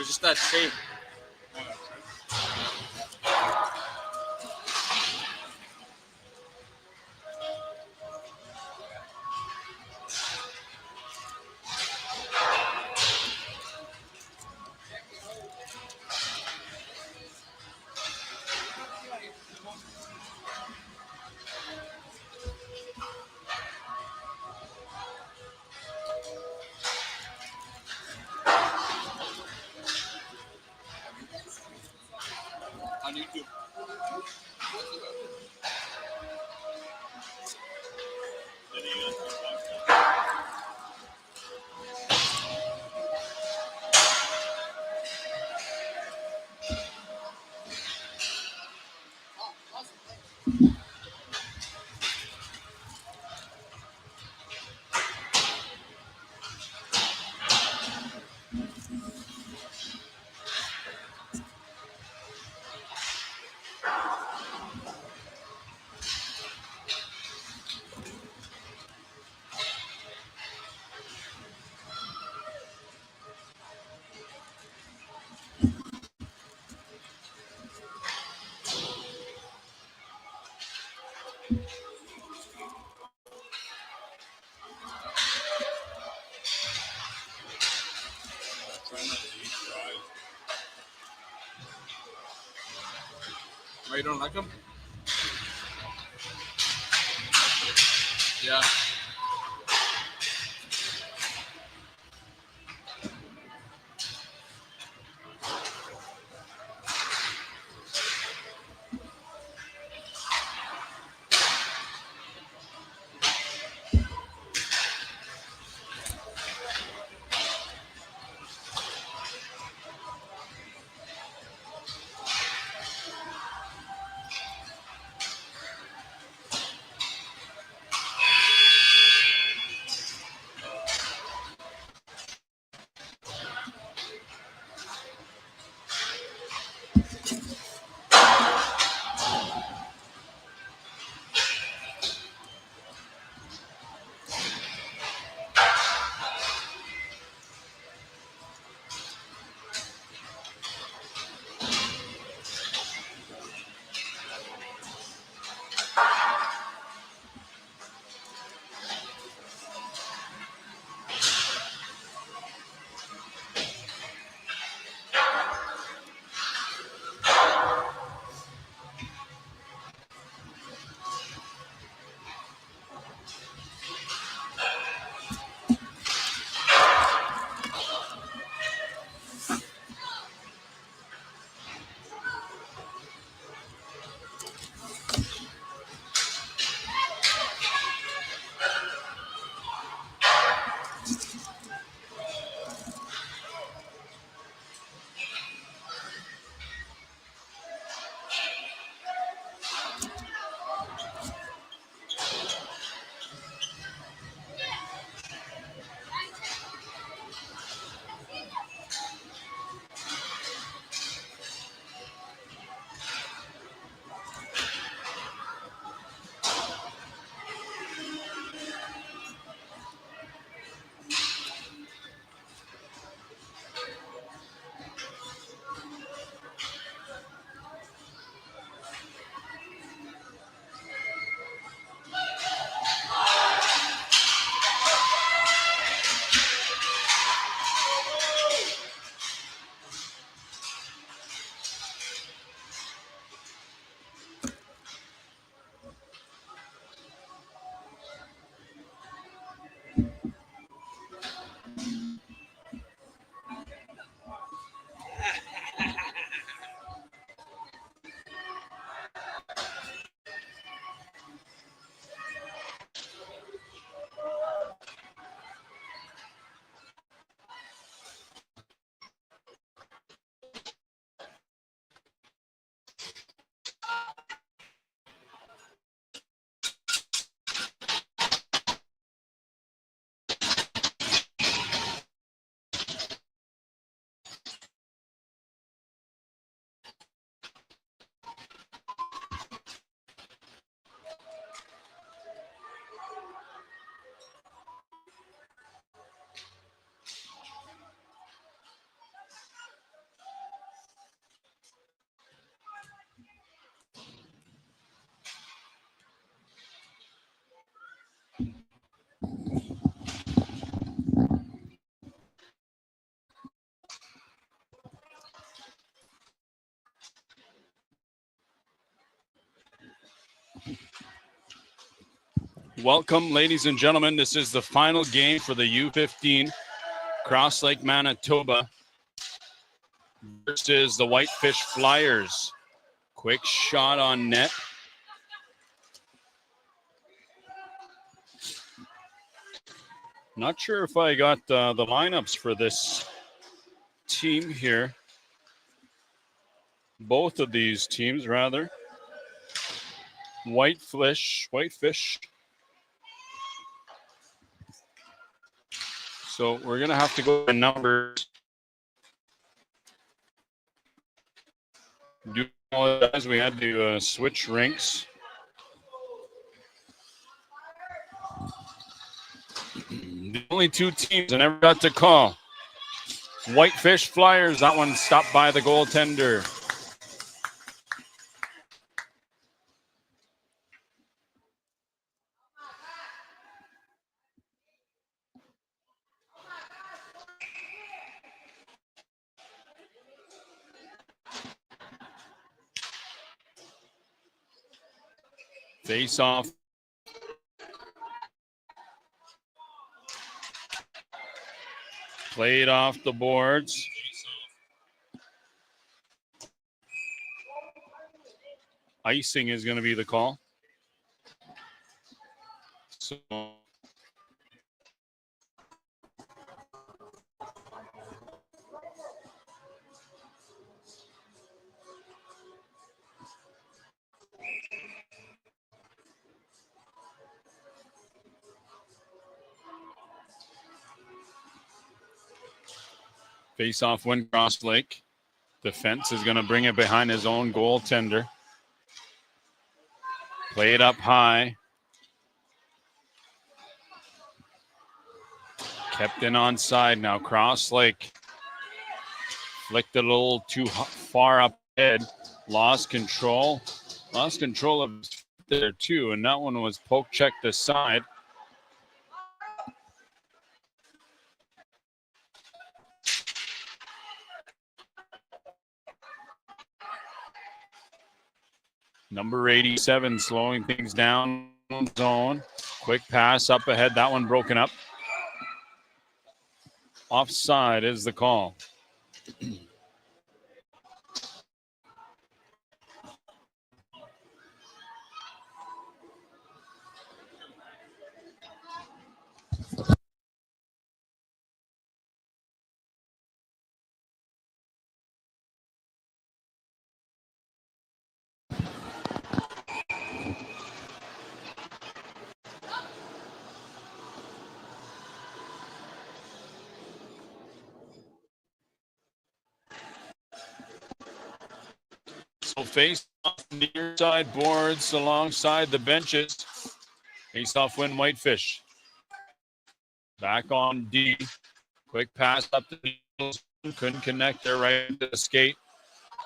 was just that shape. On YouTube. Why you don't like them? Yeah. Welcome, ladies and gentlemen. This is the final game for the U15 Cross Lake Manitoba versus the Whitefish Flyers. Quick shot on net. Not sure if I got the lineups for this team here. Both of these teams, rather. Whitefish. So we're going to have to go to numbers. Do apologize, we had to switch rinks. The only two teams I never got to call. Whitefish Flyers, that one stopped by the goaltender. Face off. Played off the boards. Icing is going to be the call. So face off win Cross Lake. Defense is going to bring it behind his own goaltender. Play it up high. Kept in onside now. Cross Lake flicked it a little too far up ahead. Lost control. Lost control of there too, and that one was poke checked aside. Number 87 slowing things down zone. Quick pass up ahead. That one broken up. Offside is the call. So face off near side boards alongside the benches. Face off win Whitefish. Back on D. Quick pass up the field. Couldn't connect there right to the skate.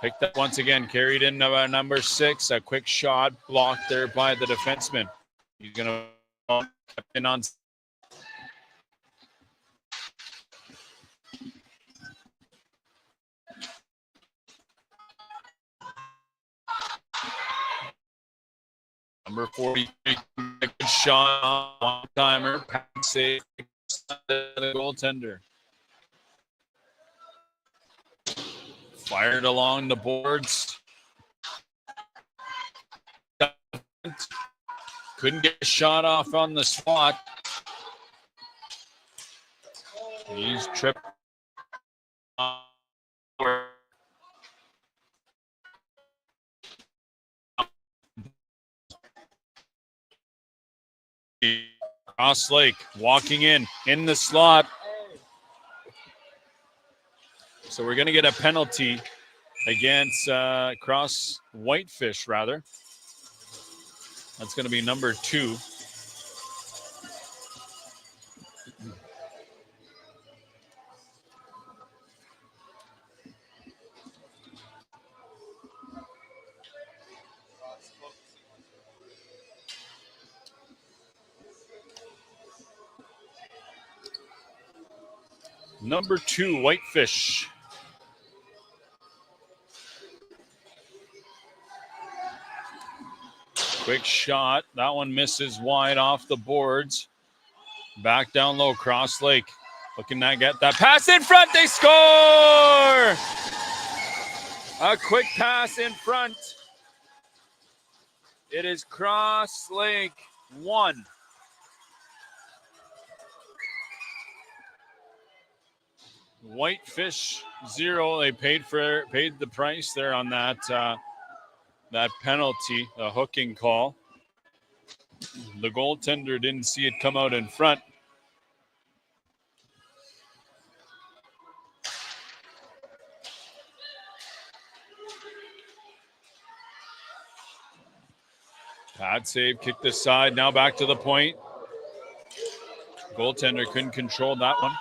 Picked up once again. Carried in number 6. A quick shot blocked there by the defenseman. He's going to kept in on. Number 43, a good shot, one-timer, pass save, the goaltender. Fired along the boards. Couldn't get a shot off on the spot. He's tripped. Cross Lake walking in the slot. So we're going to get a penalty against Cross Whitefish, rather. That's going to be number 2. Number 2, Whitefish. Quick shot. That one misses wide off the boards. Back down low, Cross Lake. Looking to get that pass in front. They score! A quick pass in front. It is Cross Lake 1. Whitefish 0. They paid the price there on that penalty, the hooking call. The goaltender didn't see it come out in front. Pad save, kick this side, now back to the point. Goaltender couldn't control that one.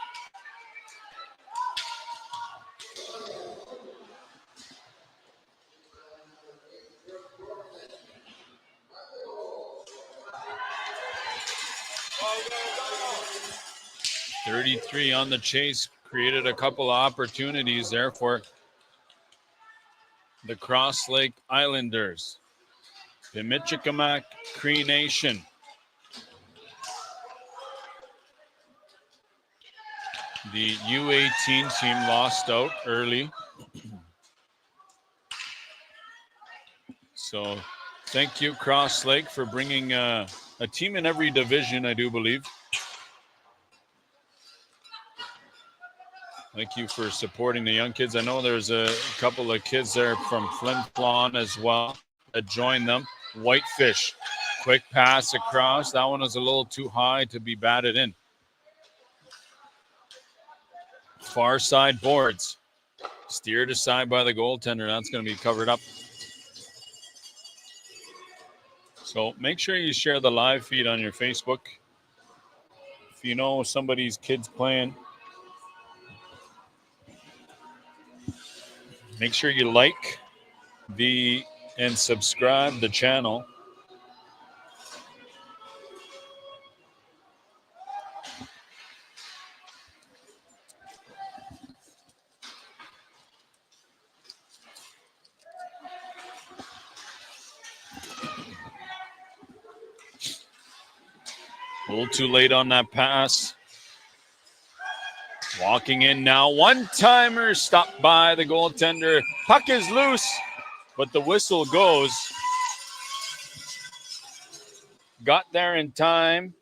.33 on the chase, created a couple of opportunities there for the Cross Lake Islanders. The Michikamak Cree Nation. The U18 team lost out early. So thank you, Cross Lake, for bringing a team in every division, I do believe. Thank you for supporting the young kids. I know there's a couple of kids there from Flin Flon as well that joined them. Whitefish, quick pass across. That one was a little too high to be batted in. Far side boards. Steered aside by the goaltender. That's going to be covered up. So make sure you share the live feed on your Facebook. If you know somebody's kids playing, make sure you like and subscribe the channel. A little too late on that pass. Walking in now. One-timer stopped by the goaltender. Puck is loose, but the whistle goes. Got there in time.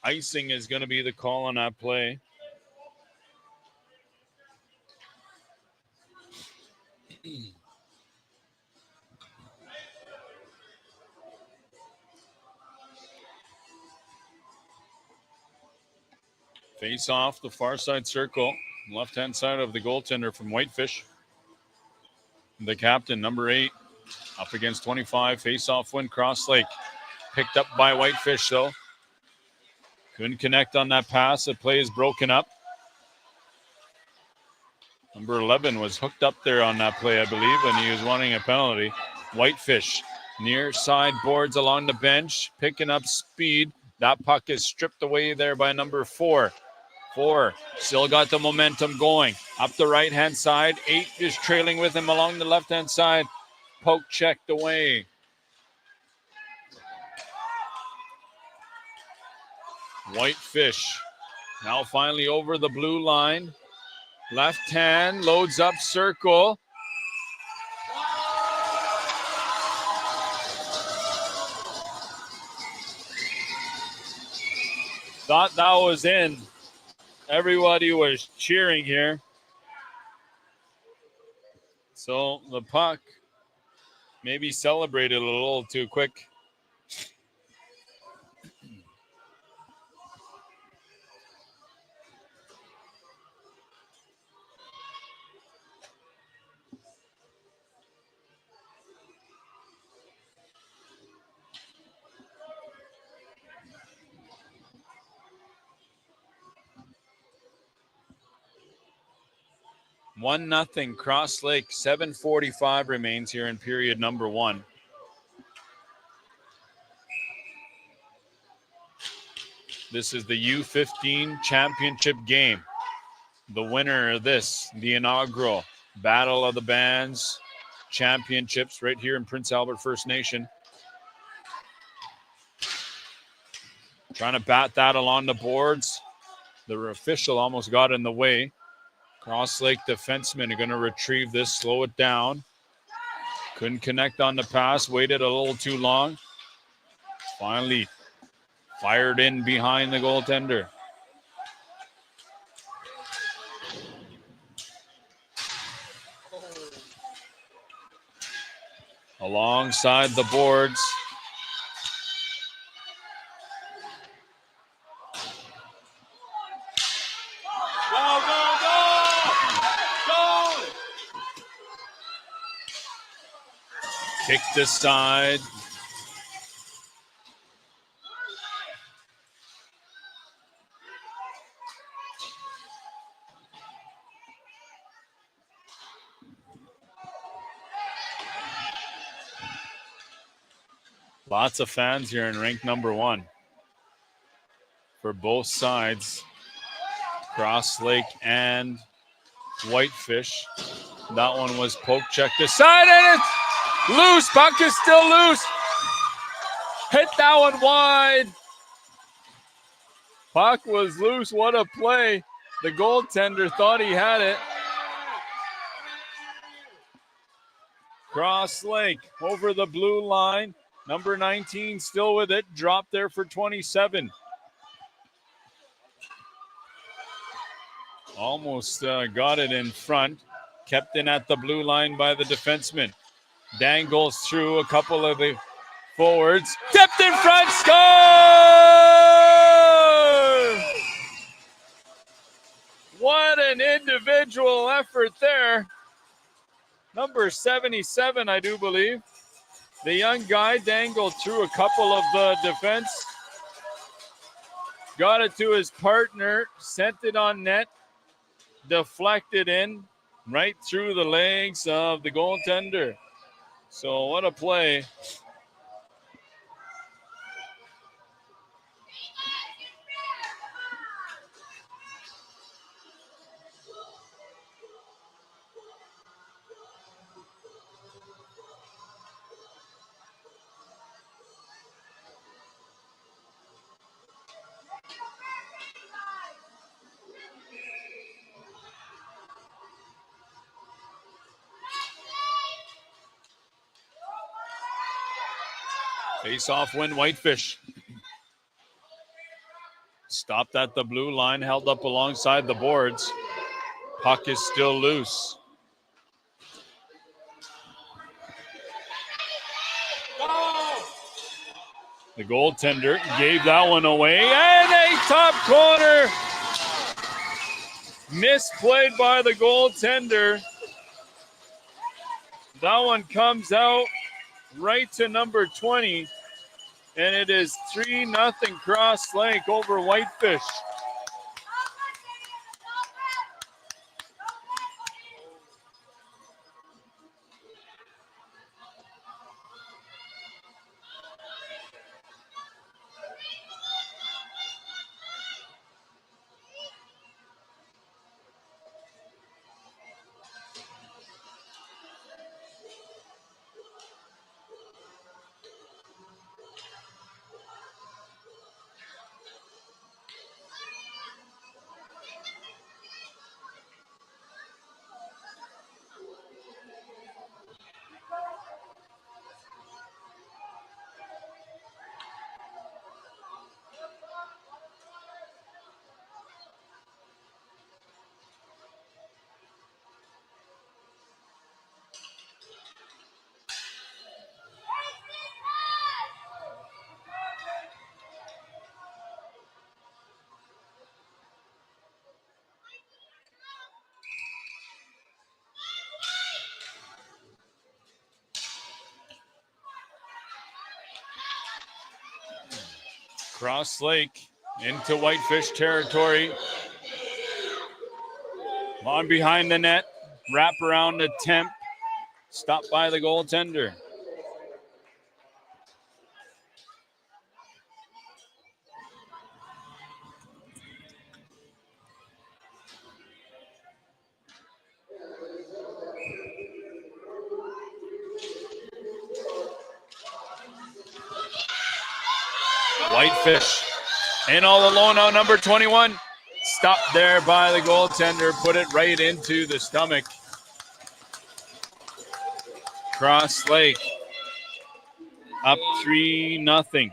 Icing is going to be the call on that play. Face off the far side circle. Left-hand side of the goaltender from Whitefish. The captain, number 8, up against 25. Face-off win, Cross Lake. Picked up by Whitefish, though. Couldn't connect on that pass. The play is broken up. Number 11 was hooked up there on that play, I believe, and he was wanting a penalty. Whitefish near side boards along the bench, picking up speed. That puck is stripped away there by number 4. 4 still got the momentum going. Up the right-hand side. 8 is trailing with him along the left-hand side. Poke checked away. Whitefish now finally over the blue line. Left hand loads up circle. Thought that was in. Everybody was cheering here. So the puck maybe celebrated a little too quick. 1-0 Cross Lake. 7:45 remains here in period number 1. This is the U15 championship game. The winner of this, the inaugural Battle of the Bands Championships right here in Prince Albert First Nation. Trying to bat that along the boards. The official almost got in the way. Cross Lake defensemen are going to retrieve this, slow it down. Couldn't connect on the pass, waited a little too long. Finally fired in behind the goaltender. Alongside the boards. Go, go, go! Go! Kicked aside. Lots of fans here in rank number 1 for both sides, Cross Lake and Whitefish. That one was poke checked aside, and it's loose. Puck is still loose. Hit that one wide. Puck was loose. What a play. The goaltender thought he had it. Cross Lake over the blue line. Number 19 still with it. Dropped there for 27. Almost got it in front. Kept in at the blue line by the defenseman. Dangles through a couple of the forwards. Tipped in front. Score! What an individual effort there. Number 77, I do believe. The young guy dangled through a couple of the defense. Got it to his partner. Sent it on net. Deflected in right through the legs of the goaltender. So what a play. Face-off win, Whitefish. Stopped at the blue line, held up alongside the boards. Puck is still loose. The goaltender gave that one away, and a top corner. Misplayed by the goaltender. That one comes out right to number 20, and it is 3-0 Cross Lake over Whitefish. Cross Lake into Whitefish territory. On behind the net. wraparound attempt. Stopped by the goaltender. Whitefish in all alone now, number 21. Stopped there by the goaltender, put it right into the stomach. Cross Lake up 3-0.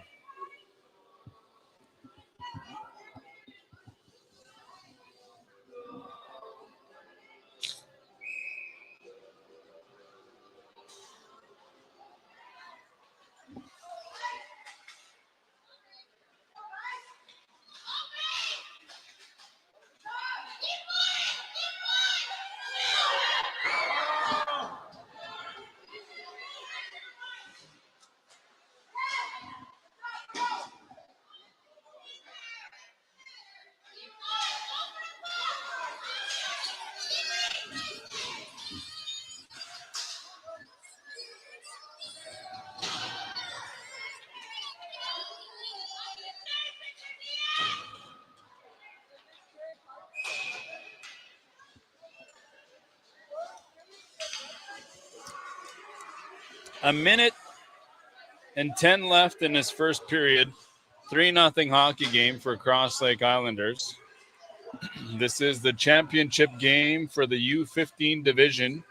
A minute and 10 left in this first period. 3-0 hockey game for Cross Lake Islanders. This is the championship game for the U15 division.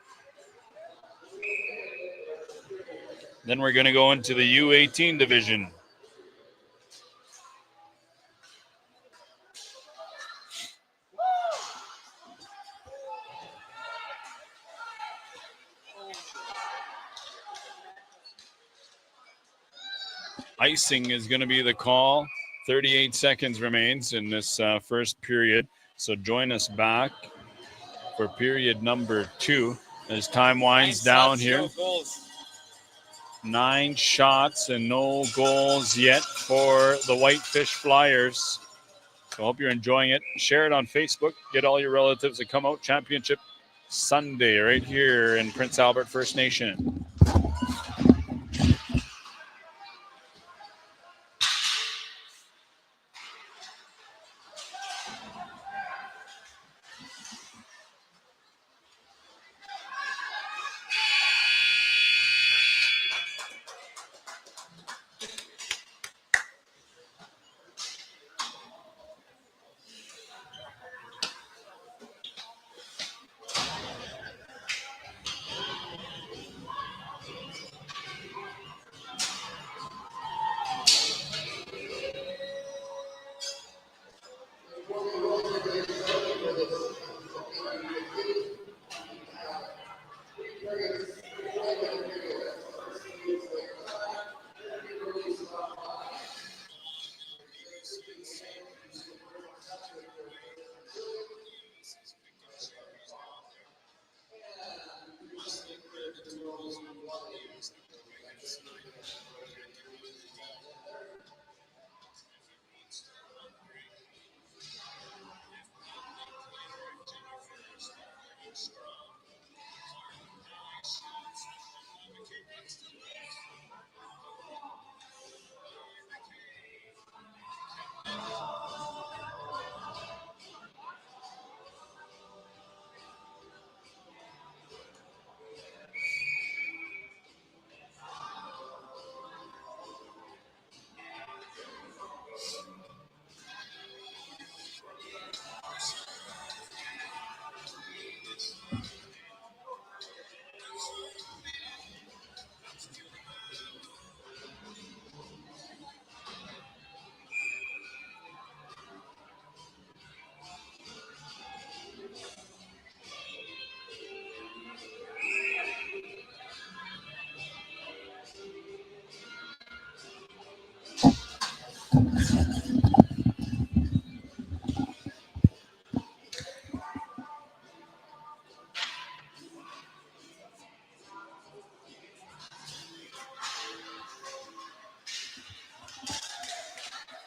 Then we're going to go into the U18 division. Icing is going to be the call. 38 seconds remains in this first period. So join us back for period number 2 as time winds down here. 9 shots and no goals yet for the Whitefish Flyers. So I hope you're enjoying it. Share it on Facebook. Get all your relatives to come out. Championship Sunday right here in Prince Albert First Nation.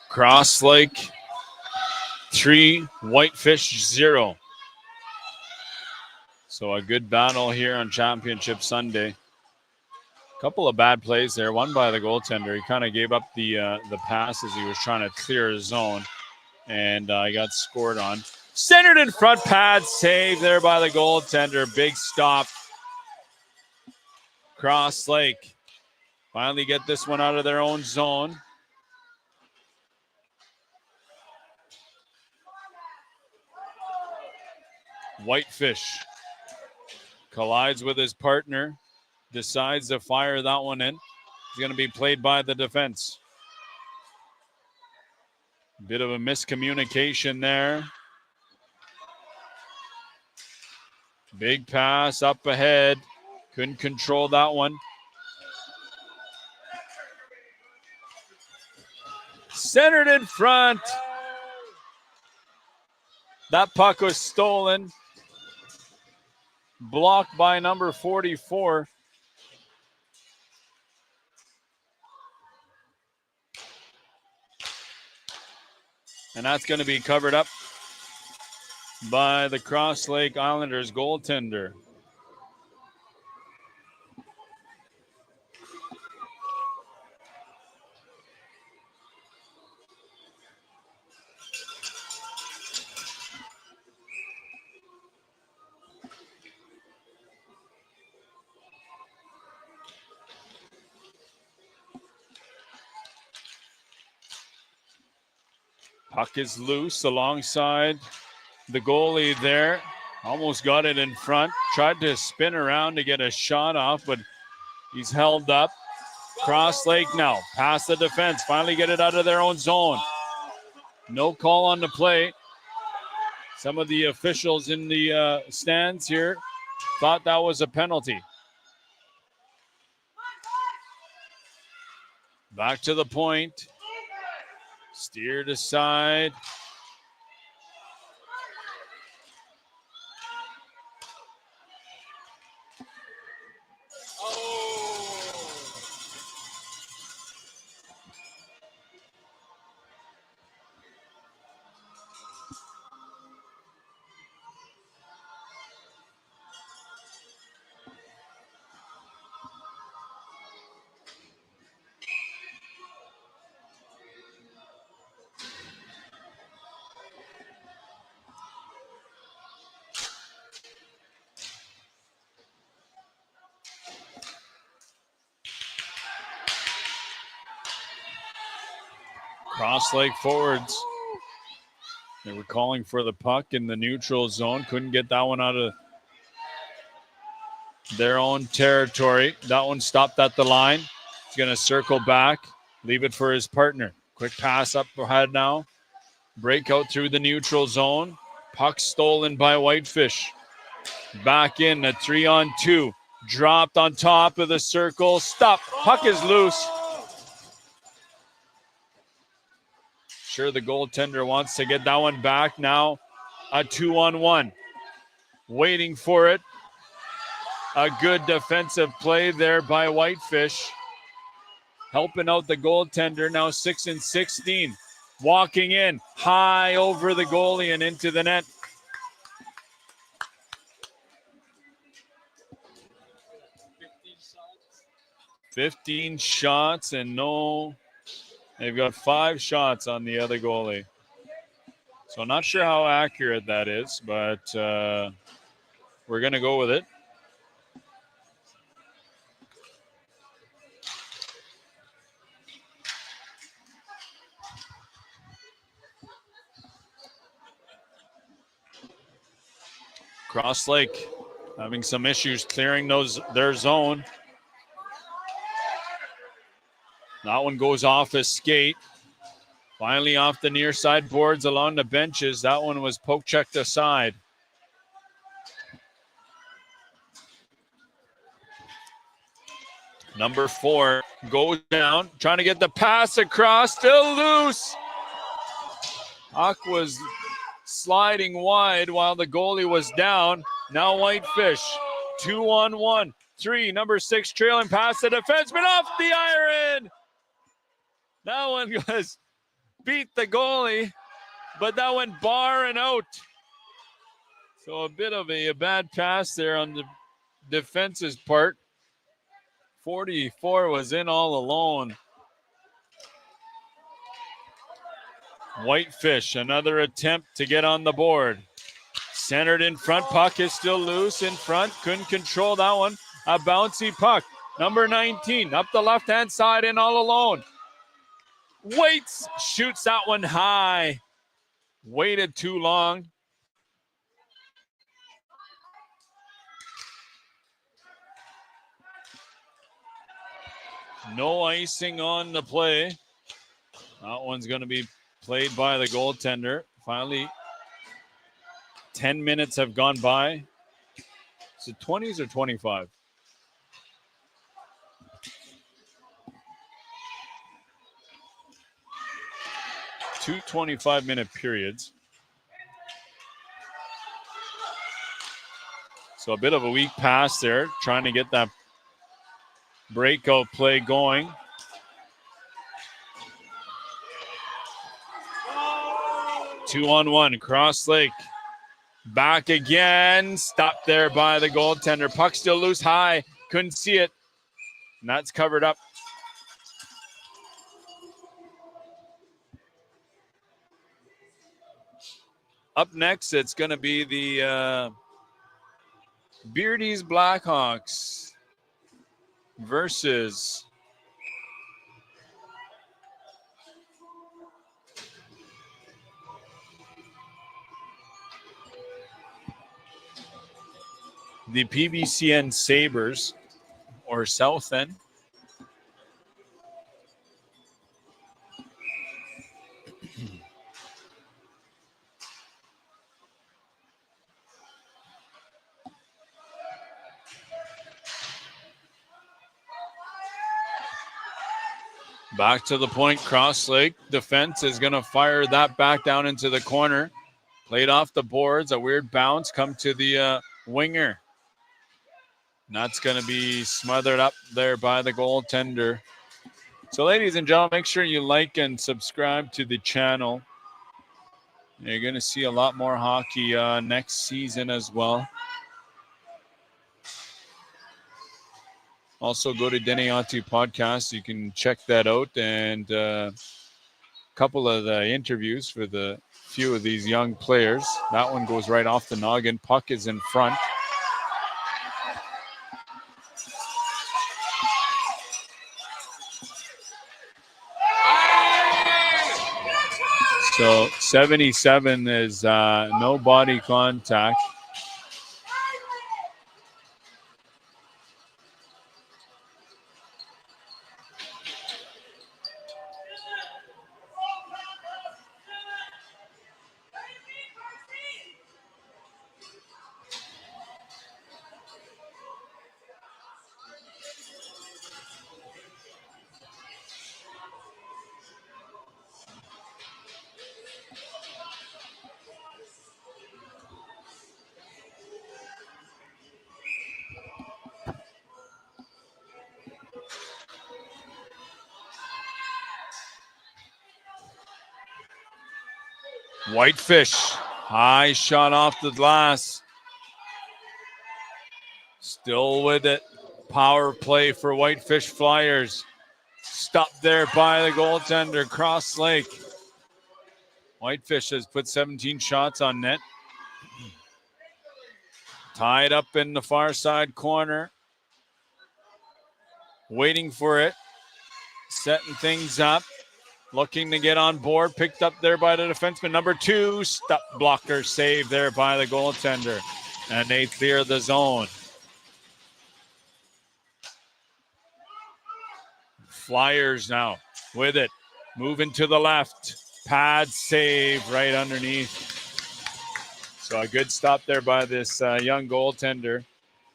Cross Lake 3, Whitefish 0. So a good battle here on Championship Sunday. Couple of bad plays there. One by the goaltender. He kind of gave up the pass as he was trying to clear his zone, and he got scored on. Centered in front, pad save there by the goaltender. Big stop. Cross Lake finally get this one out of their own zone. Whitefish collides with his partner. Decides to fire that one in. It's going to be played by the defense. Bit of a miscommunication there. Big pass up ahead. Couldn't control that one. Centered in front. That puck was stolen. Blocked by number 44. And that's going to be covered up by the Cross Lake Islanders goaltender. Puck is loose alongside the goalie there. Almost got it in front. Tried to spin around to get a shot off, but he's held up. Cross Lake now. Past the defense. Finally get it out of their own zone. No call on the play. Some of the officials in the stands here thought that was a penalty. Back to the point. Steered aside. Cross Lake forwards. They were calling for the puck in the neutral zone. Couldn't get that one out of their own territory. That one stopped at the line. He's going to circle back, leave it for his partner. Quick pass up ahead now. Breakout through the neutral zone. Puck stolen by Whitefish. Back in a 3-on-2. Dropped on top of the circle. Stop. Puck is loose. Sure, the goaltender wants to get that one back. Now a 2-on-1. Waiting for it. A good defensive play there by Whitefish. Helping out the goaltender. Now 6-16. Walking in high over the goalie and into the net. $15 shots and no. They've got 5 shots on the other goalie. So I'm not sure how accurate that is, but we're going to go with it. Cross Lake having some issues clearing their zone. That one goes off his skate. Finally off the near side boards along the benches. That one was poke checked aside. Number 4 goes down, trying to get the pass across, still loose. Huck was sliding wide while the goalie was down. Now Whitefish, 2-on-1. 3, number 6 trailing past the defenseman off the iron. That one was beat the goalie, but that went bar and out. So a bit of a bad pass there on the defense's part. 44 was in all alone. Whitefish, another attempt to get on the board. Centered in front, puck is still loose in front. Couldn't control that one. A bouncy puck. Number 19 up the left-hand side and all alone. Waits, shoots that one high. Waited too long. No icing on the play. That one's going to be played by the goaltender. Finally, 10 minutes have gone by. Is it 20s or 25? Two 25-minute periods. So a bit of a weak pass there, trying to get that breakout play going. Two-on-one, Cross Lake. Back again, stopped there by the goaltender. Puck still loose high, couldn't see it. And that's covered up. Up next, it's going to be the Beardies Blackhawks versus the PBCN Sabres, or South End. Back to the point, Cross Lake. Defense is going to fire that back down into the corner. Played off the boards, a weird bounce, come to the winger. And that's going to be smothered up there by the goaltender. So, ladies and gentlemen, make sure you like and subscribe to the channel. You're going to see a lot more hockey next season as well. Also, go to Deneati Podcast. You can check that out. And a couple of the interviews for the few of these young players. That one goes right off the noggin. Puck is in front. So 77 is no body contact. Whitefish, high shot off the glass. Still with it. Power play for Whitefish Flyers. Stopped there by the goaltender, Cross Lake. Whitefish has put 17 shots on net. Tied up in the far side corner. Waiting for it. Setting things up. Looking to get on board. Picked up there by the defenseman. Number 2. Stop blocker save there by the goaltender. And they clear the zone. Flyers now with it. Moving to the left. Pad save right underneath. So a good stop there by this young goaltender.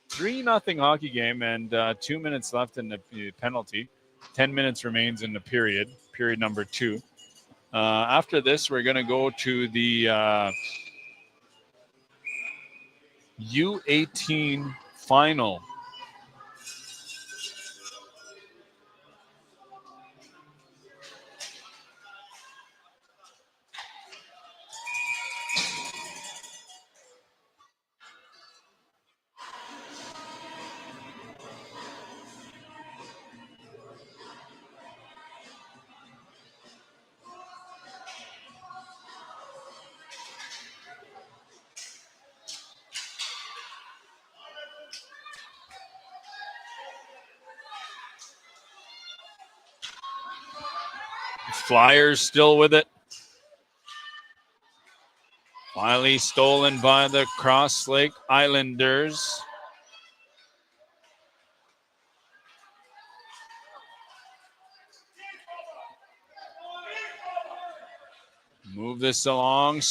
3-0 hockey game and 2 minutes left in the penalty. 10 minutes remains in the period number 2. After this, we're going to go to the U18 final. Flyers still with it. Finally stolen by the Cross Lake Islanders. Move this along.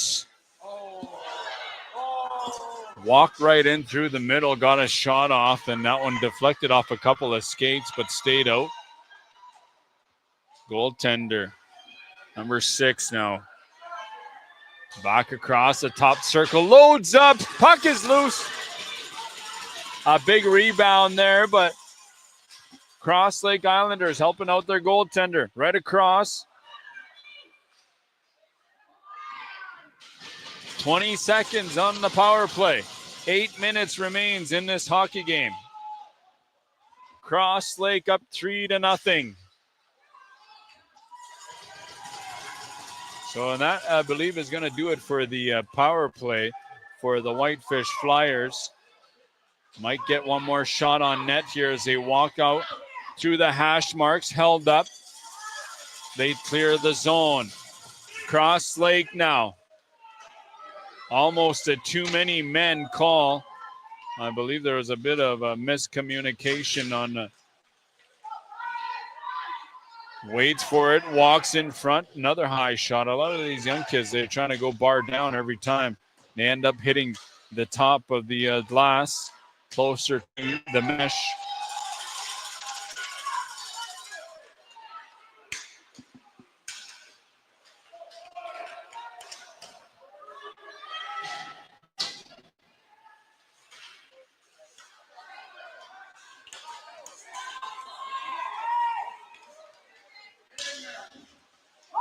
Walked right in through the middle, got a shot off, and that one deflected off a couple of skates, but stayed out. Goaltender, number 6 now. Back across the top circle, loads up, puck is loose. A big rebound there, but Cross Lake Islanders helping out their goaltender. Right across. 20 seconds on the power play. 8 minutes remains in this hockey game. Cross Lake up 3-0. So that, I believe, is going to do it for the power play for the Whitefish Flyers. Might get one more shot on net here as they walk out through the hash marks, held up. They clear the zone. Cross Lake now. Almost a too many men call. I believe there was a bit of a miscommunication on waits for it, walks in front, another high shot. A lot of these young kids, they're trying to go bar down every time. They end up hitting the top of the glass, closer to the mesh.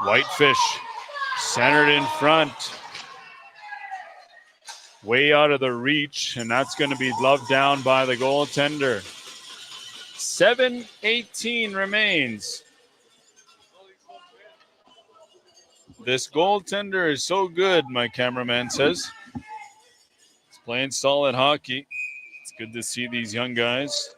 Whitefish centered in front. Way out of the reach, and that's going to be gloved down by the goaltender. 7:18 remains. This goaltender is so good, my cameraman says. He's playing solid hockey. It's good to see these young guys.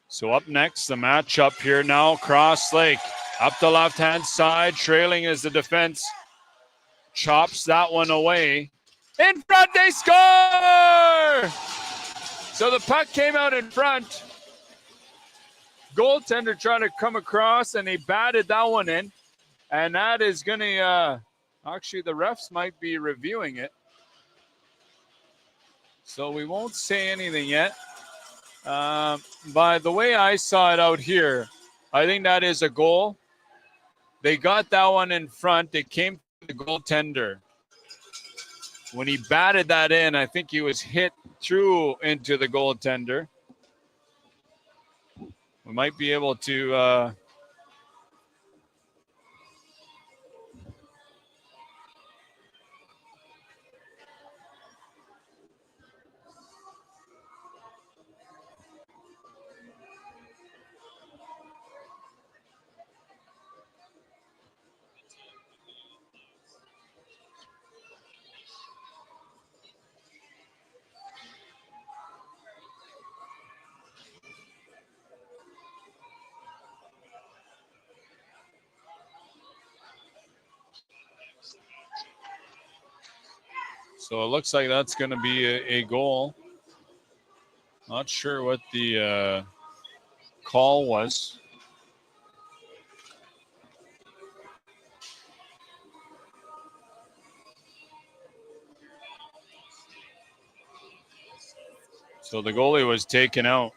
So up next, the matchup here now, Cross Lake. Up the left-hand side, trailing is the defense. Chops that one away. In front, they score! So the puck came out in front. Goaltender trying to come across, and he batted that one in. And that is going to, actually, the refs might be reviewing it. So we won't say anything yet. By the way I saw it out here, I think that is a goal. They got that one in front. It came from the goaltender. When he batted that in, I think he was hit through into the goaltender. We might be able to so it looks like that's going to be a goal. Not sure what the call was. So the goalie was taken out.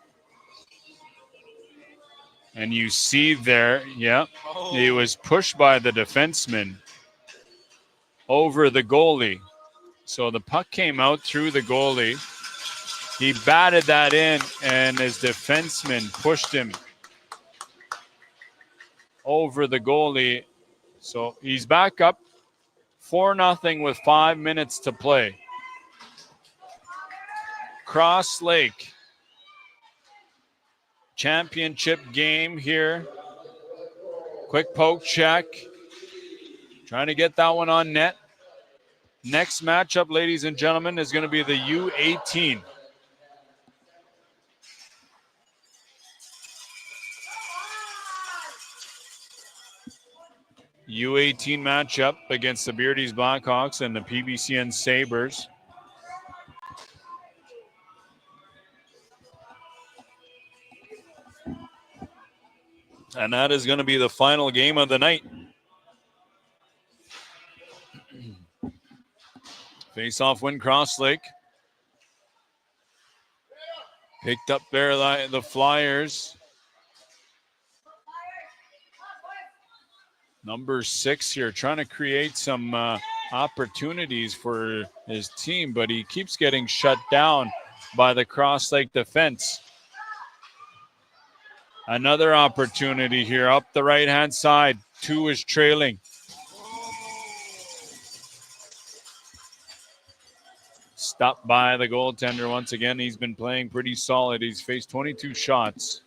And you see there, yeah, he was pushed by the defenseman over the goalie. So the puck came out through the goalie. He batted that in, and his defenseman pushed him over the goalie. So he's back up 4-0 with 5 minutes to play. Cross Lake championship game here. Quick poke check. Trying to get that one on net. Next matchup, ladies and gentlemen, is going to be the U18. U18 matchup against the Beardies Blackhawks and the PBCN Sabres. And that is going to be the final game of the night. Face-off win, Cross Lake. Picked up there the Flyers. Number 6 here, trying to create some opportunities for his team, but he keeps getting shut down by the Cross Lake defense. Another opportunity here up the right-hand side. 2 is trailing. Stopped by the goaltender once again. He's been playing pretty solid. He's faced 22 shots.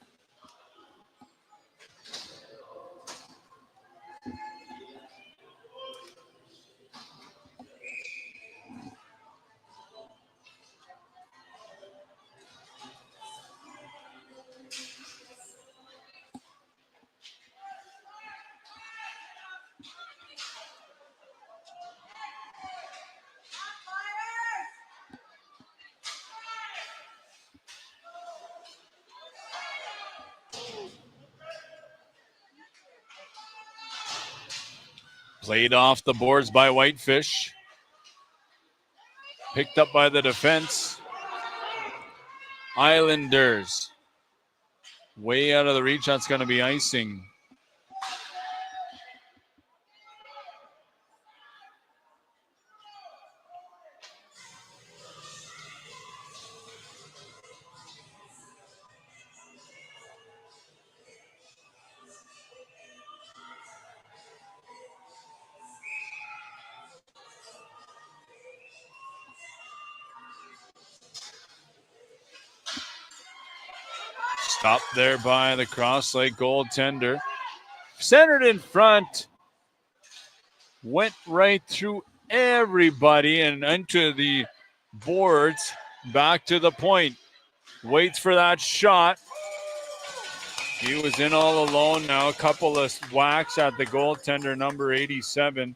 Played off the boards by Whitefish. Picked up by the defense. Islanders. Way out of the reach. That's going to be icing. Stopped there by the Cross Lake goaltender. Centered in front. Went right through everybody and into the boards. Back to the point. Waits for that shot. He was in all alone now. A couple of whacks at the goaltender, number 87.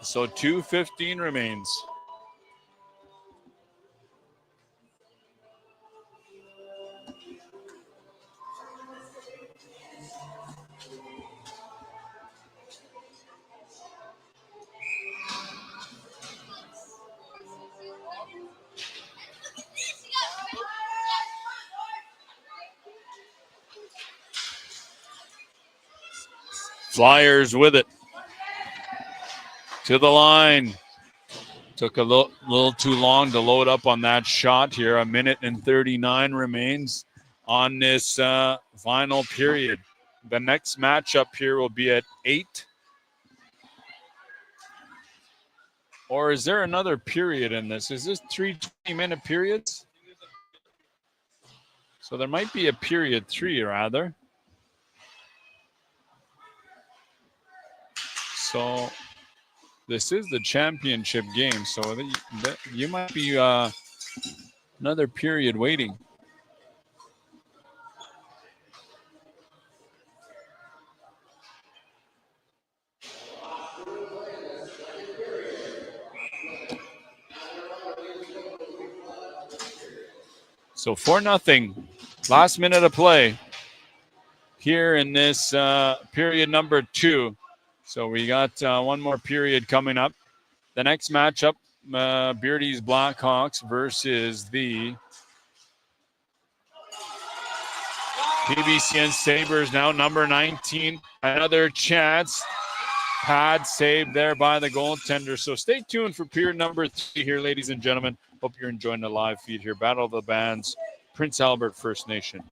So 2:15 remains. Flyers with it. To the line. Took a little too long to load up on that shot here. 1:39 remains on this final period. The next matchup here will be at 8. Or is there another period in this? Is this 3 20-minute periods? So there might be a period 3 rather. So this is the championship game. So you might be another period waiting. So 4-0. Last minute of play here in this period number 2. So we got one more period coming up. The next matchup, Beardies Blackhawks versus the PBCN Sabres, now number 19. Another chance. pad saved there by the goaltender. So stay tuned for period number 3 here, ladies and gentlemen. Hope you're enjoying the live feed here. Battle of the Bands, Prince Albert First Nation.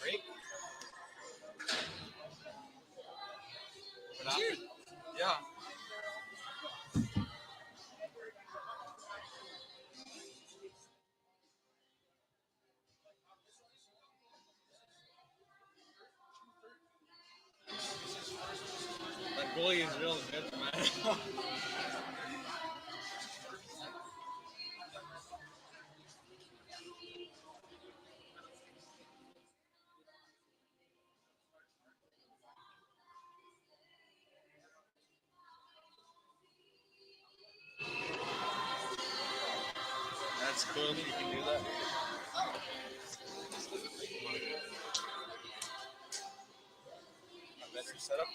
Break. Yeah. That goalie is real good, man. That's cool that you can do that. That's your setup.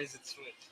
is it switch?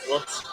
Whoops.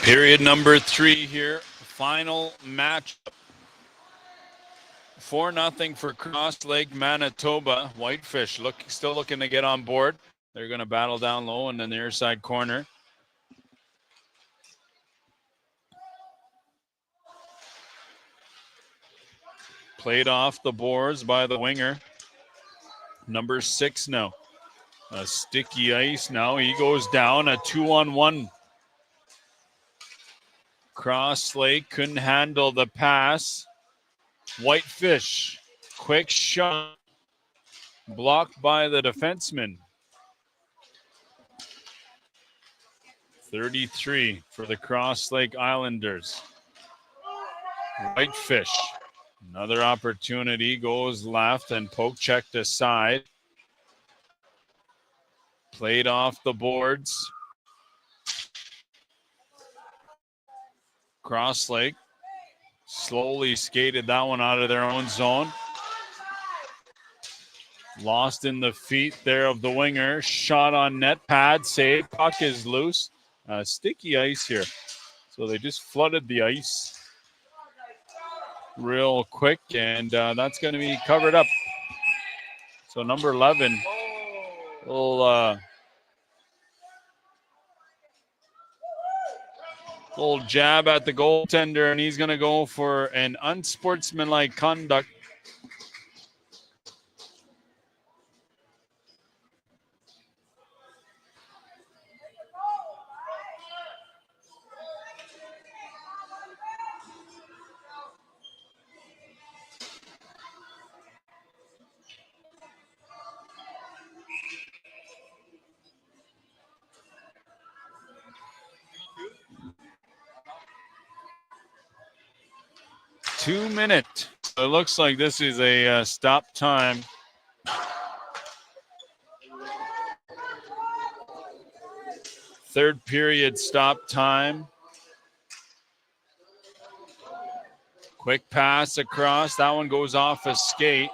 Period number 3 here. Final match. 4-0 for Cross Lake, Manitoba. Whitefish still looking to get on board. They're going to battle down low in the near side corner. Played off the boards by the winger. Number 6 now. A sticky ice now. He goes down. A 2-on-1. Cross Lake couldn't handle the pass. Whitefish. Quick shot. Blocked by the defenseman. 33 for the Cross Lake Islanders. Whitefish. Another opportunity, goes left and poke checked aside. Played off the boards. Cross Lake slowly skated that one out of their own zone. Lost in the feet there of the winger. Shot on net, pad, save. Puck is loose. Sticky ice here. So they just flooded the ice real quick, and that's going to be covered up. So number 11 will little jab at the goaltender, and he's going to go for an unsportsmanlike conduct. Two minutes. It looks like this is a stop time. Third period stop time. Quick pass across. That one goes off a skate.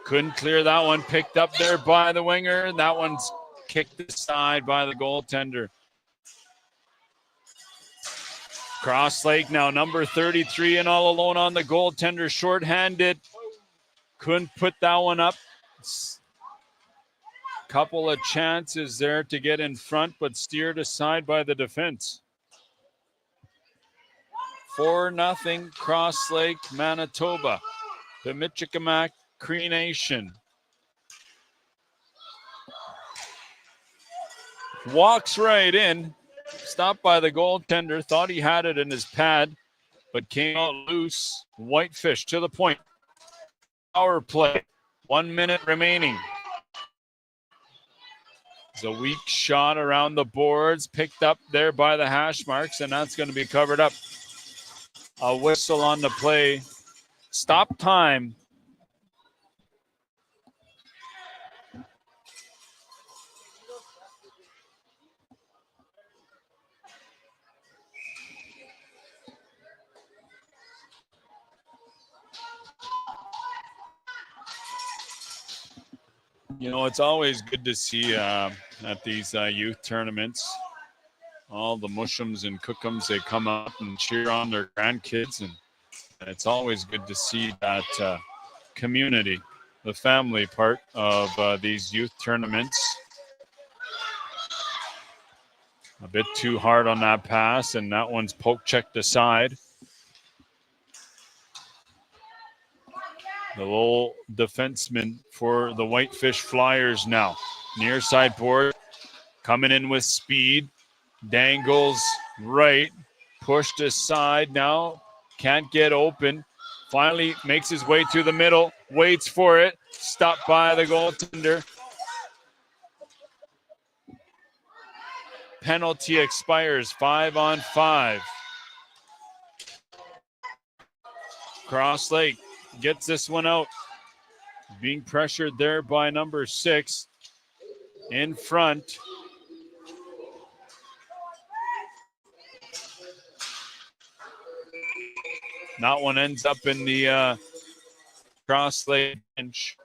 Couldn't clear that one. Picked up there by the winger. That one's kicked aside by the goaltender. Cross Lake now, number 33 and all alone on the goaltender. Short-handed. Couldn't put that one up. Couple of chances there to get in front, but steered aside by the defense. 4-0 Cross Lake, Manitoba. The Michikamak Cree Nation. Walks right in. Stopped by the goaltender. Thought he had it in his pad, but came out loose. Whitefish to the point. Power play. 1 minute remaining. It's a weak shot around the boards. Picked up there by the hash marks, and that's going to be covered up. A whistle on the play. Stop time. You know, it's always good to see at these youth tournaments, all the mushums and cookums, they come up and cheer on their grandkids. And it's always good to see that community, the family part of these youth tournaments. A bit too hard on that pass, and that one's poke checked aside. The little defenseman for the Whitefish Flyers now. Near side board, coming in with speed. Dangles right, pushed aside now. Can't get open. Finally makes his way to the middle. Waits for it. Stopped by the goaltender. Penalty expires. 5-on-5. Cross Lake gets this one out. Being pressured there by number 6 in front. That one ends up in the Cross Lake bench.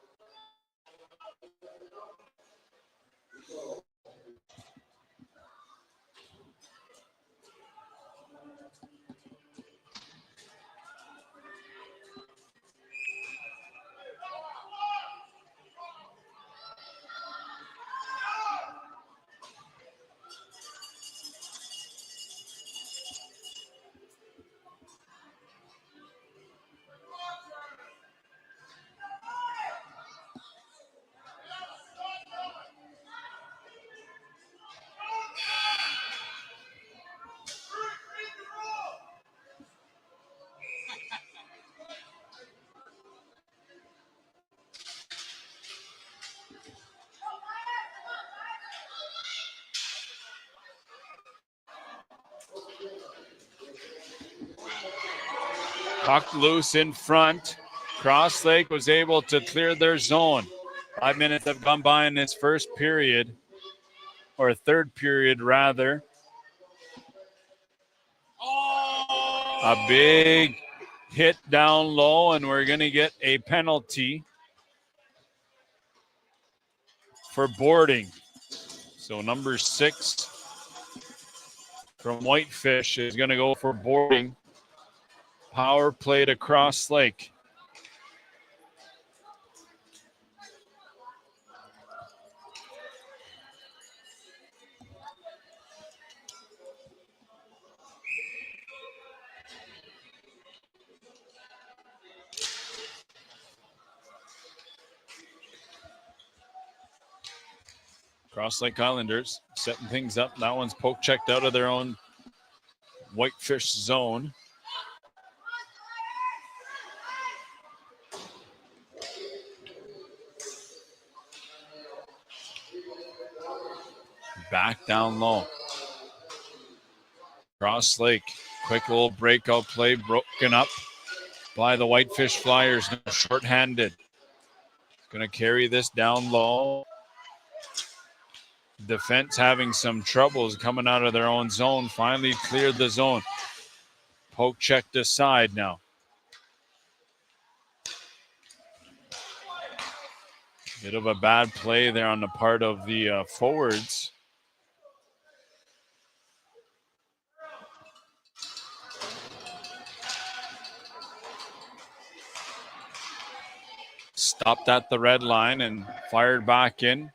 Puck loose in front. Cross Lake was able to clear their zone. 5 minutes have gone by in this first period, or third period rather. A big hit down low, and we're going to get a penalty for boarding. So number 6 from Whitefish is going to go for boarding. Power play to Cross Lake. Cross Lake Islanders setting things up. That one's poke checked out of their own Whitefish zone. Back down low. Cross Lake, quick little breakout play, broken up by the Whitefish Flyers. Now short-handed. Going to carry this down low. Defense having some troubles coming out of their own zone. Finally cleared the zone. Poke checked aside now. Bit of a bad play there on the part of the forwards. Stopped at the red line and fired back in.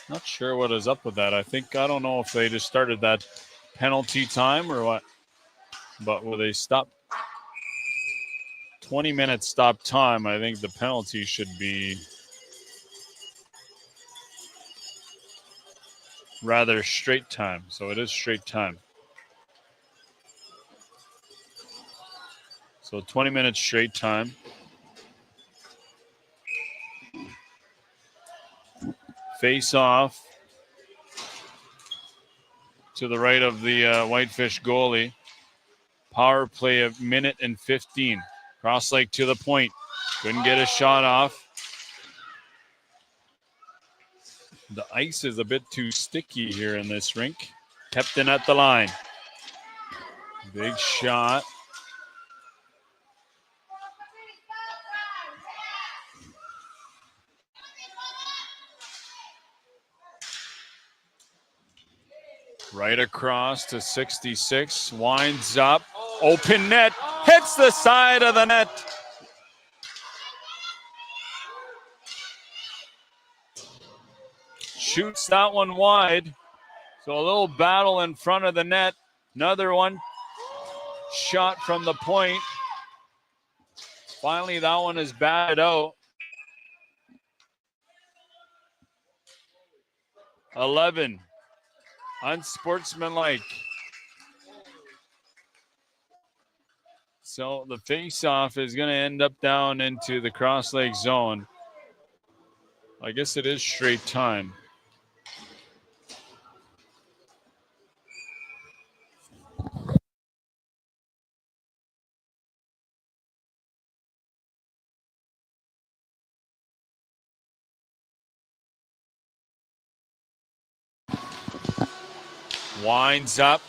Not sure what is up with that. I don't know if they just started that penalty time or what. But will they stop? 20 minutes stop time. I think the penalty should be rather straight time. So it is straight time. So 20 minutes straight time. Face off to the right of the Whitefish goalie. Power play a minute and 15. Cross leg to the point. Couldn't get a shot off. The ice is a bit too sticky here in this rink. Kept in at the line. Big shot. Right across to 66. Winds up. Open net. Hits the side of the net. Shoots that one wide. So a little battle in front of the net. Another one. Shot from the point. Finally, that one is batted out. 11. Unsportsmanlike. So the face-off is going to end up down into the cross-leg zone. I guess it is straight time. Winds up.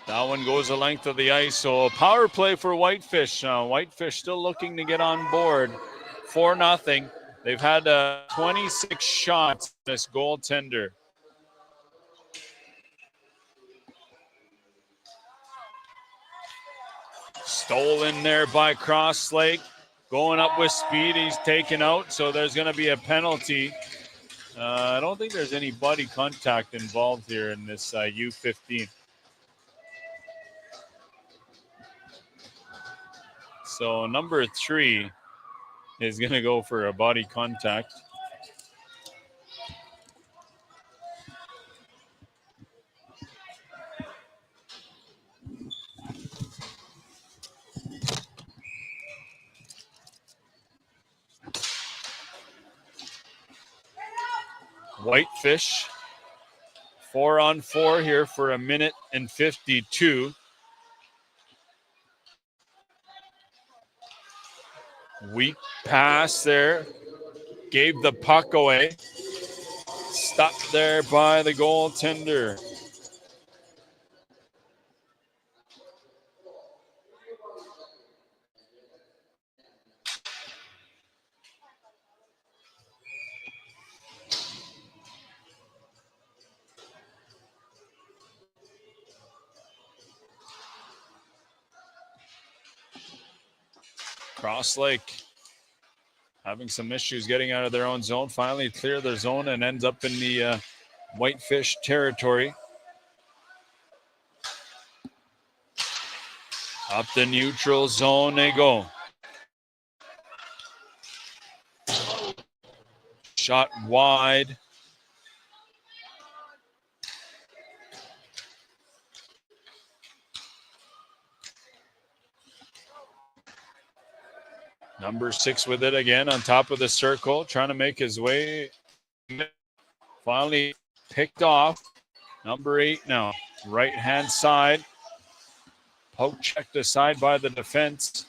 That one goes the length of the ice. So a power play for Whitefish. Whitefish still looking to get on board. 4-0. They've had 26 shots. This goaltender. Stolen there by Crosslake. Going up with speed. He's taken out. So there's going to be a penalty. I don't think there's any body contact involved here in this U15. So number 3 is going to go for a body contact. Whitefish, 4-on-4 here for a minute and 52. Weak pass there. Gave the puck away. Stopped there by the goaltender. Crosslake having some issues getting out of their own zone. Finally clear their zone and ends up in the Whitefish territory. Up the neutral zone they go. Shot wide. Number 6 with it again on top of the circle, trying to make his way. Finally picked off. Number 8 now. Right-hand side. Poke checked aside by the defense.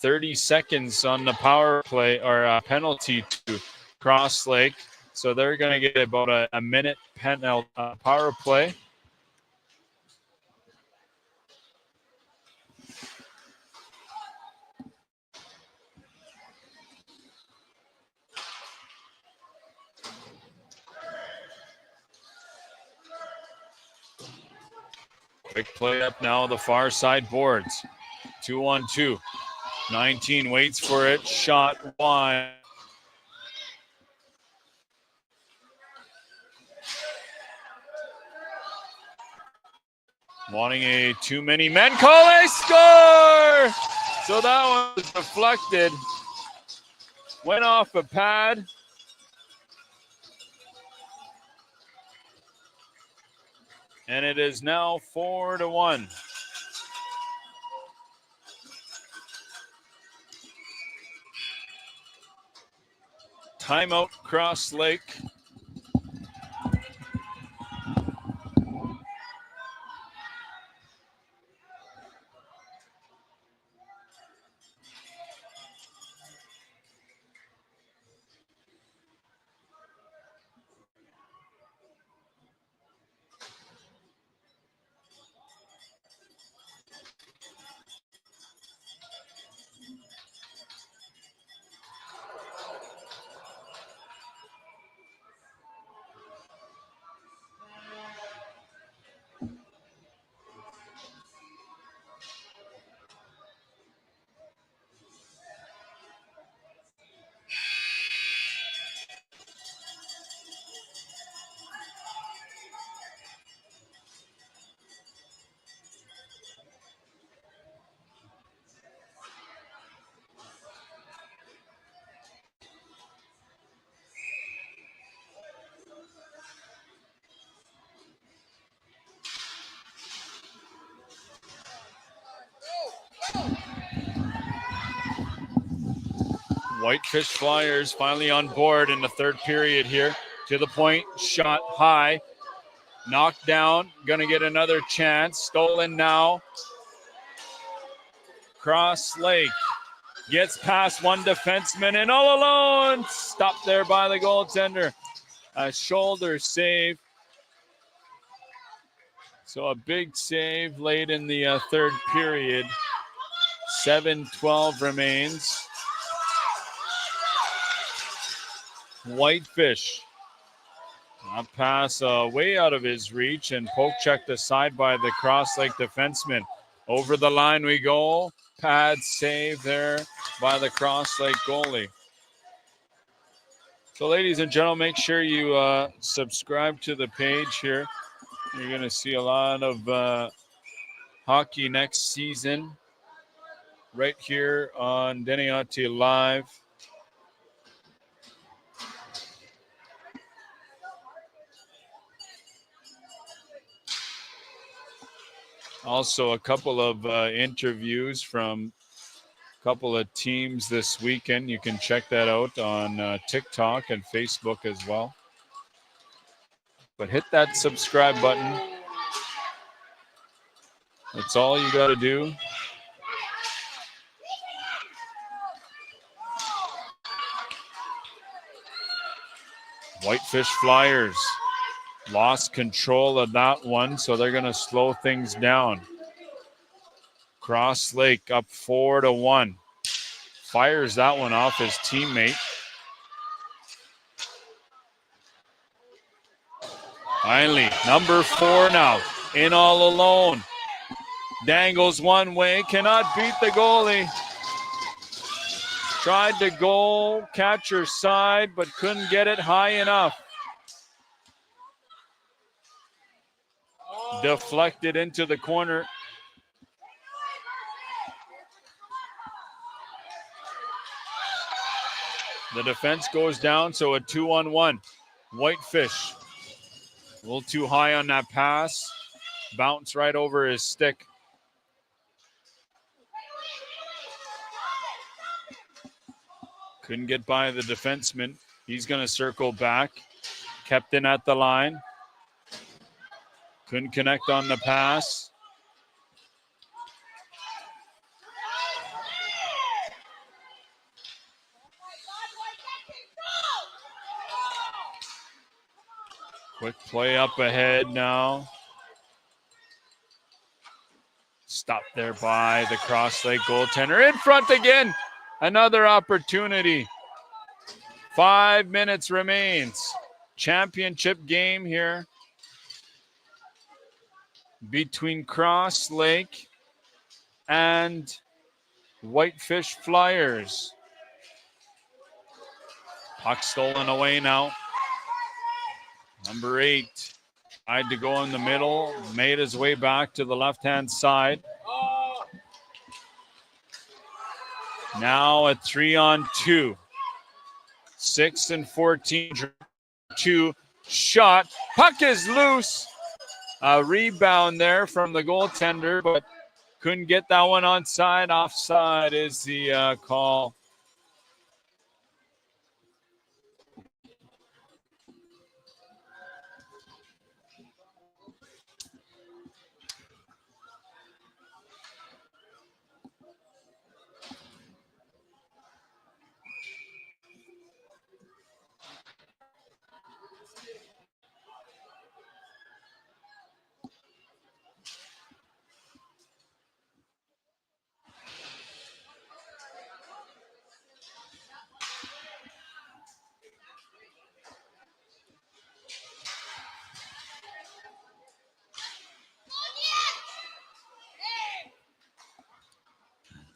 30 seconds on the power play or penalty to Cross Lake. So they're going to get about a minute penalty power play. Quick play up now, the far side boards. 2-on-2. 19 waits for it. Shot wide. Wanting a too many men call. They score! So that one was deflected. Went off a pad. And it is now 4-1. Timeout, Cross Lake. Whitefish Flyers finally on board in the third period here. To the point, shot high, knocked down, gonna get another chance. Stolen now. Cross Lake gets past one defenseman and all alone. Stopped there by the goaltender. A shoulder save. So a big save late in the third period. 7:12 remains. Whitefish. A pass way out of his reach and poke checked aside by the Cross Lake defenseman. Over the line we go. Pad save there by the Cross Lake goalie. So ladies and gentlemen, make sure you subscribe to the page here. You're going to see a lot of hockey next season right here on Deniati Live. Also, a couple of interviews from a couple of teams this weekend. You can check that out on TikTok and Facebook as well. But hit that subscribe button. That's all you got to do. Whitefish Flyers lost control of that one, so they're going to slow things down. Cross Lake up 4-1. Fires that one off his teammate. Finally, number 4 now, in all alone. Dangles one way, cannot beat the goalie. Tried to goal, catcher side, but couldn't get it high enough. Deflected into the corner. The defense goes down, so a 2-on-1. Whitefish, a little too high on that pass. Bounce right over his stick. Couldn't get by the defenseman. He's going to circle back. Kept in at the line. Couldn't connect on the pass. Quick play up ahead now. Stopped there by the Cross Lake goaltender. In front again. Another opportunity. 5 minutes remains. Championship game here between Cross Lake and Whitefish Flyers. Puck stolen away now. Number 8 tried to go in the middle, made his way back to the left-hand side. Now a 3-on-2. 6 and 14. 2 shot. Puck is loose. A rebound there from the goaltender, but couldn't get that one onside. Offside is the call.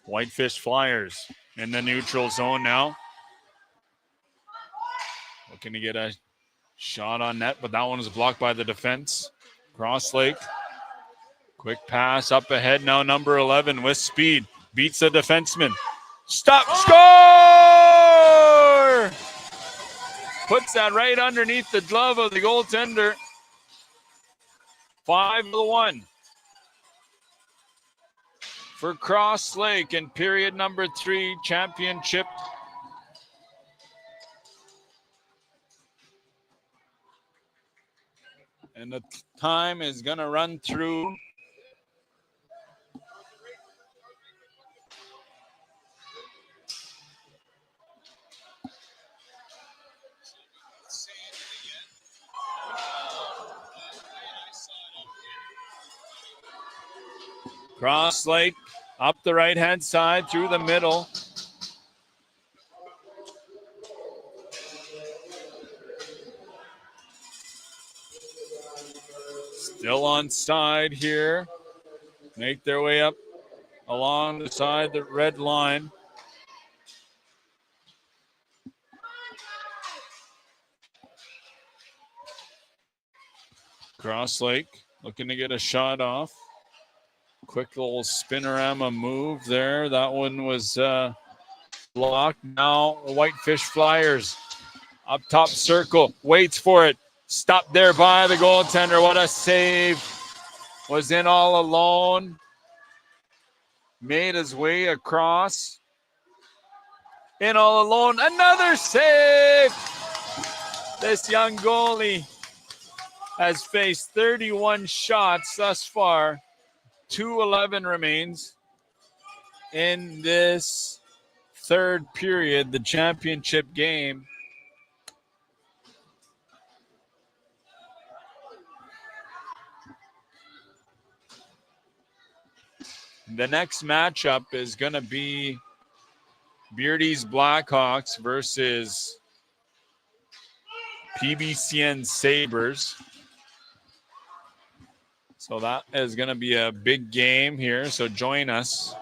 Whitefish Flyers in the neutral zone now. Looking to get a shot on net, but that one is blocked by the defense. Cross Lake. Quick pass up ahead now. Number 11 with speed. Beats the defenseman. Stop. Score! Puts that right underneath the glove of the goaltender. 5-1. For Cross Lake in period number 3, championship. And the time is going to run through. Cross Lake up the right-hand side through the middle. Still on side here. Make their way up along the side, the red line. Cross Lake looking to get a shot off. Quick little spinorama move there. That one was blocked. Now Whitefish Flyers up top circle. Waits for it. Stopped there by the goaltender. What a save. Was in all alone. Made his way across. In all alone. Another save. This young goalie has faced 31 shots thus far. 2:11 remains in this third period, the championship game. The next matchup is going to be Beardy's Blackhawks versus PBCN Sabres. So that is going to be a big game here. So join us.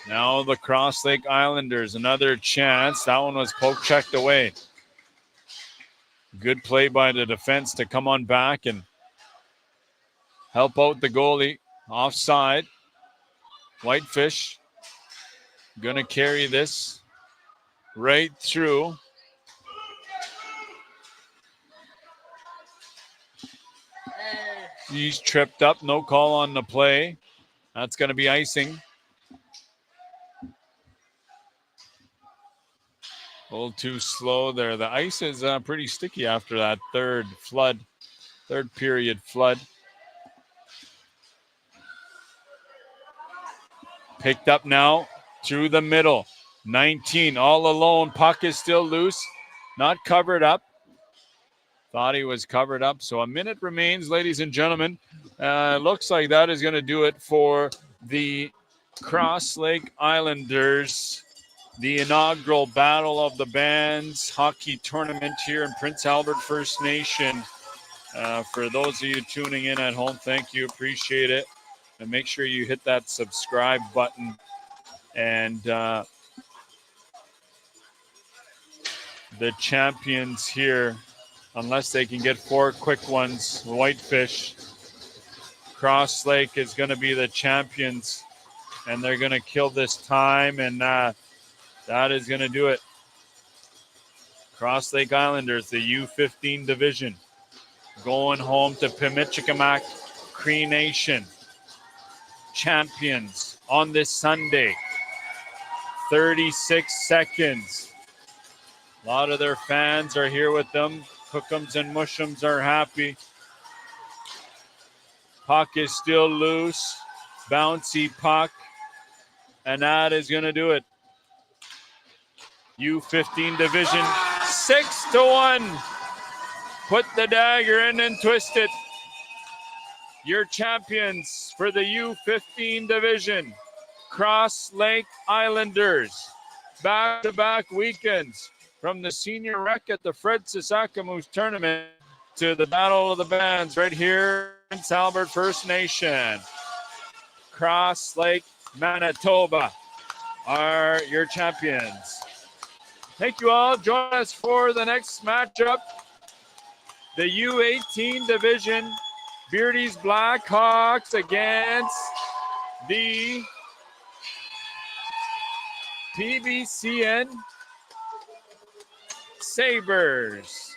Now the Cross Lake Islanders, another chance. That one was poke checked away. Good play by the defense to come on back and help out the goalie. Offside. Whitefish going to carry this right through. He's tripped up. No call on the play. That's going to be icing. A little too slow there. The ice is pretty sticky after that third flood Third period flood. Picked up now through the middle. 19 all alone. Puck is still loose. Not covered up. Thought he was covered up. So a minute remains, ladies and gentlemen. Looks like that is going to do it for the Cross Lake Islanders. The inaugural Battle of the Bands hockey tournament here in Prince Albert First Nation. For those of you tuning in at home, thank you. Appreciate it. And make sure you hit that subscribe button. And the champions here, unless they can get 4 quick ones, Whitefish. Cross Lake is going to be the champions. And they're going to kill this time. And that is going to do it. Cross Lake Islanders, the U15 division, going home to Pimichikamak Cree Nation. Champions on this Sunday. 36 seconds. A lot of their fans are here with them. Hook'ems and Mush'ems are happy. Puck is still loose. Bouncy puck. And that is going to do it. U15 division 6-1. Put the dagger in and twist it. Your champions for the U15 division, Cross Lake Islanders. Back-to-back weekends from the senior rec at the Fred Sasakamoose tournament to the Battle of the Bands right here in Prince Albert First Nation. Cross Lake, Manitoba are your champions. Thank you all. Join us for the next matchup. The U18 division, Beardy's Blackhawks against the PBCN Sabres.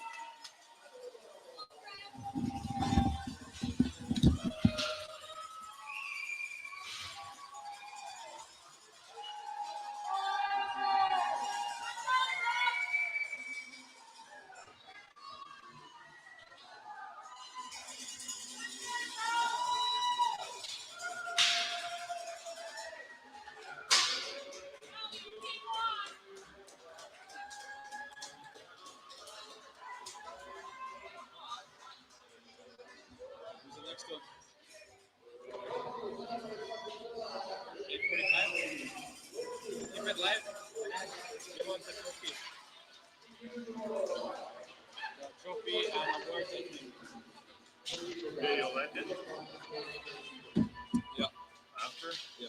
Video ended. Yeah. After? Yeah.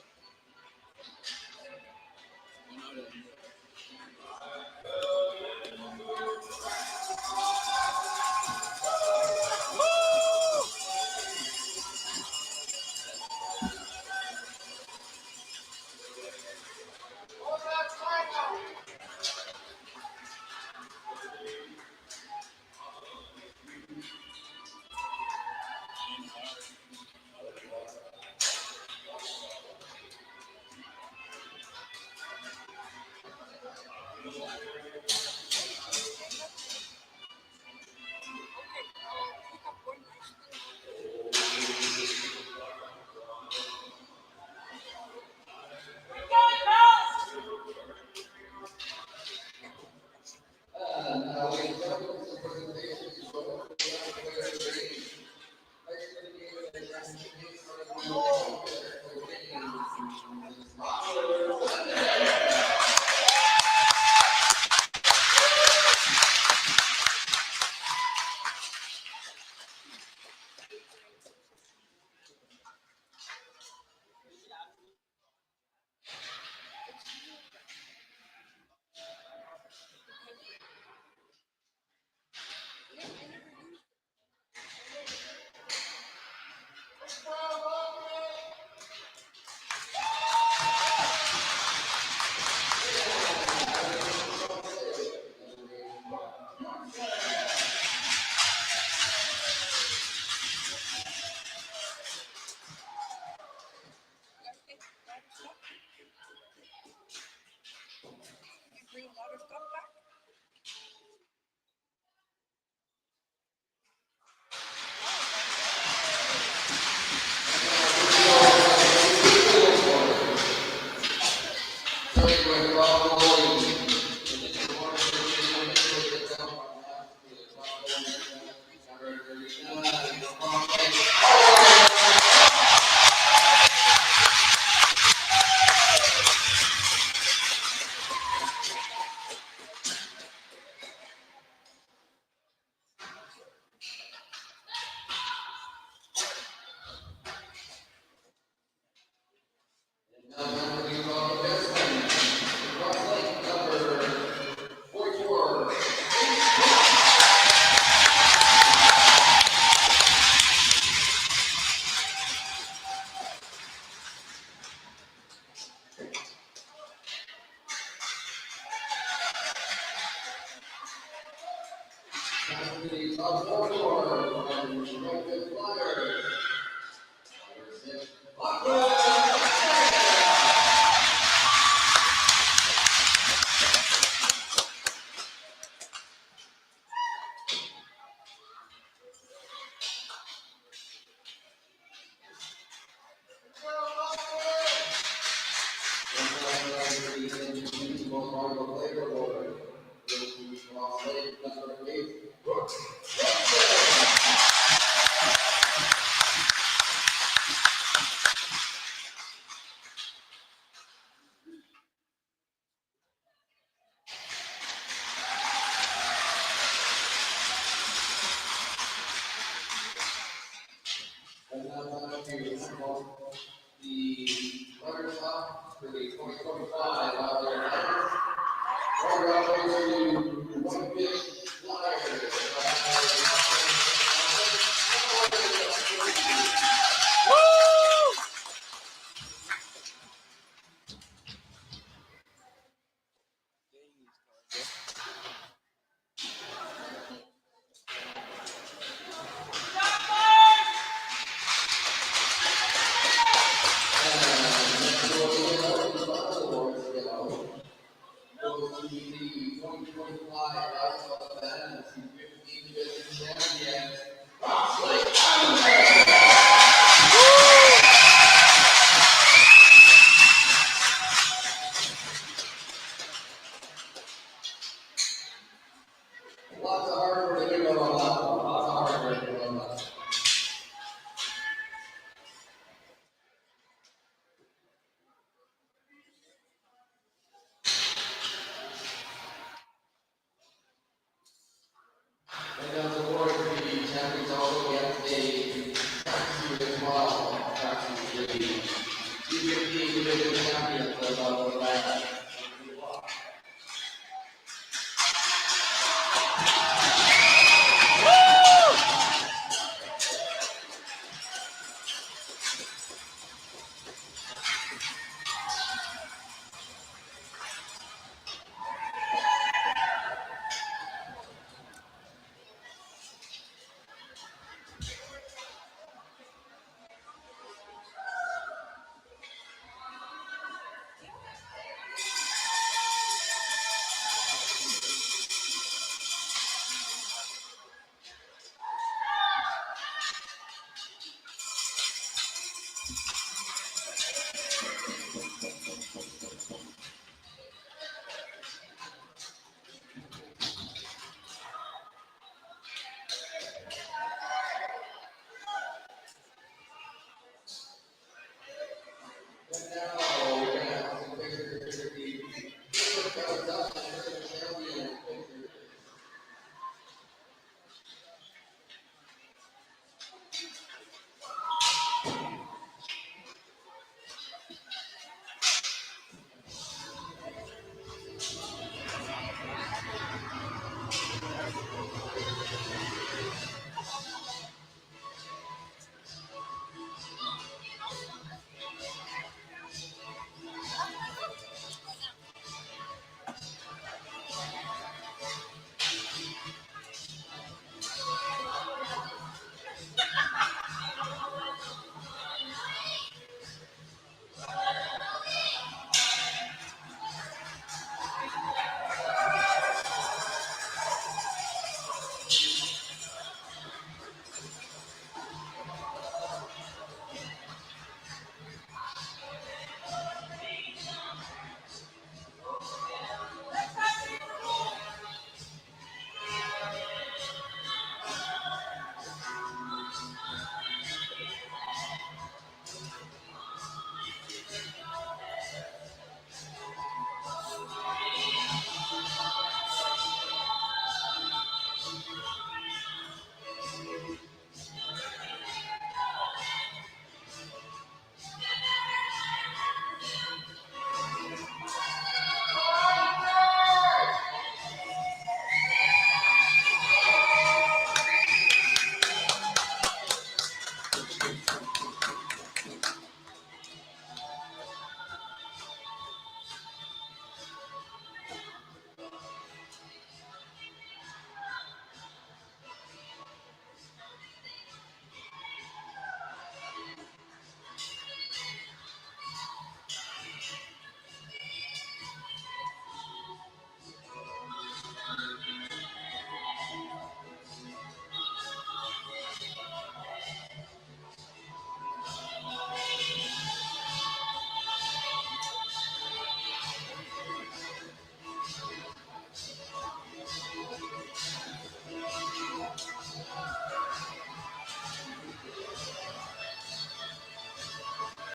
Lots of hard work to do on